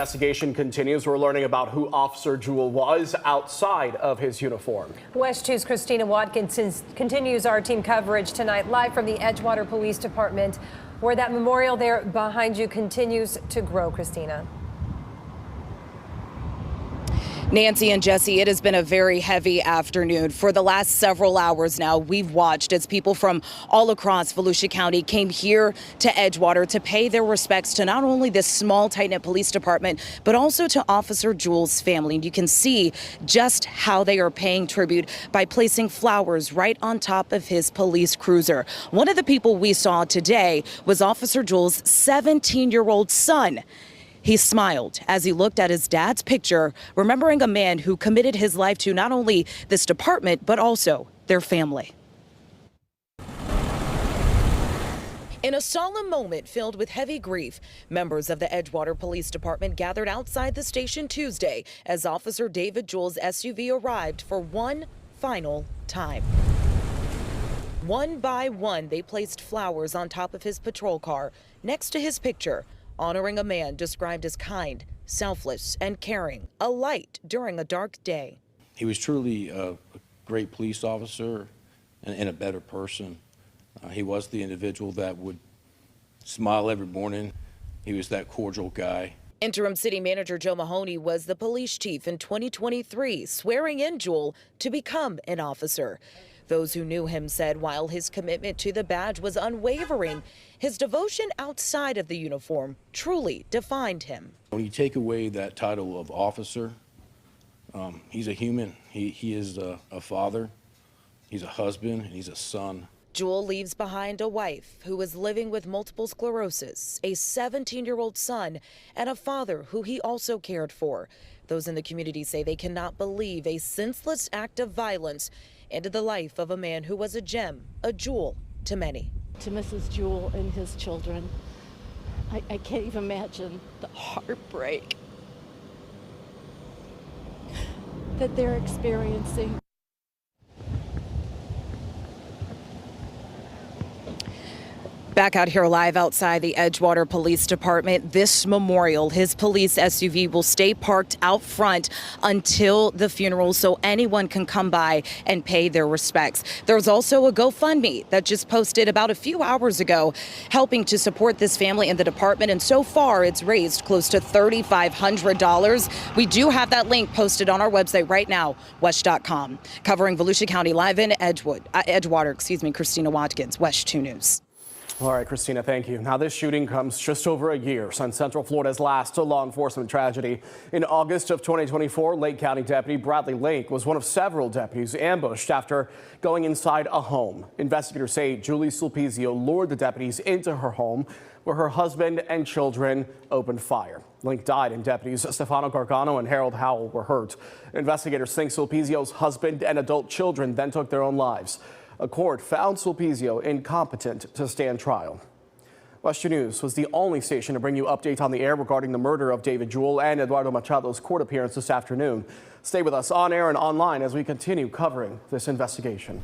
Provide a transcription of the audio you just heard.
Investigation continues. We're learning about who Officer Jewell was outside of his uniform. WESH 2's Christina Watkins continues our team coverage tonight live from the Edgewater Police Department, where that memorial there behind you continues to grow. Christina. Nancy and Jesse, it has been a very heavy afternoon. For the last several hours now, we've watched as people from all across Volusia County came here to Edgewater to pay their respects to not only this small, tight-knit police department, but also to Officer Jewell's family. And you can see just how they are paying tribute by placing flowers right on top of his police cruiser. One of the people we saw today was Officer Jewell's 17-year-old son. He smiled as he looked at his dad's picture, remembering a man who committed his life to not only this department, but also their family. In a solemn moment filled with heavy grief, members of the Edgewater Police Department gathered outside the station Tuesday as Officer David Jewell's SUV arrived for one final time. One by one, they placed flowers on top of his patrol car next to his picture, honoring a man described as kind, selfless, and caring, a light during a dark day. He was truly a great police officer and a better person. He was the individual that would smile every morning. He was that cordial guy. Interim City Manager Joe Mahoney was the police chief in 2023, swearing in Jewell to become an officer. Those who knew him said while his commitment to the badge was unwavering, his devotion outside of the uniform truly defined him. When you take away that title of officer, he's a human. He is a father, he's a husband, and he's a son. Jewell leaves behind a wife who is living with multiple sclerosis, a 17-year-old son, and a father who he also cared for. Those in the community say they cannot believe a senseless act of violence ended the life of a man who was a gem, a jewel to many. To Mrs. Jewell and his children, I can't even imagine the heartbreak that they're experiencing. Back out here live outside the Edgewater Police Department, this memorial, his police SUV will stay parked out front until the funeral so anyone can come by and pay their respects. There's also a GoFundMe that just posted about a few hours ago, helping to support this family and the department. And so far, it's raised close to $3,500. We do have that link posted on our website right now, WESH.com. Covering Volusia County live in Edgewater, Christina Watkins, WESH 2 News. All right, Christina, thank you. Now, this shooting comes just over a year since Central Florida's last law enforcement tragedy. In August of 2024, Lake County Deputy Bradley Lake was one of several deputies ambushed after going inside a home. Investigators say Julie Sulpizio lured the deputies into her home, where her husband and children opened fire. Link died and deputies Stefano Gargano and Harold Howell were hurt. Investigators think Sulpizio's husband and adult children then took their own lives. A court found Sulpizio incompetent to stand trial. WESH 2 News was the only station to bring you updates on the air regarding the murder of David Jewell and Eduardo Machado's court appearance this afternoon. Stay with us on air and online as we continue covering this investigation.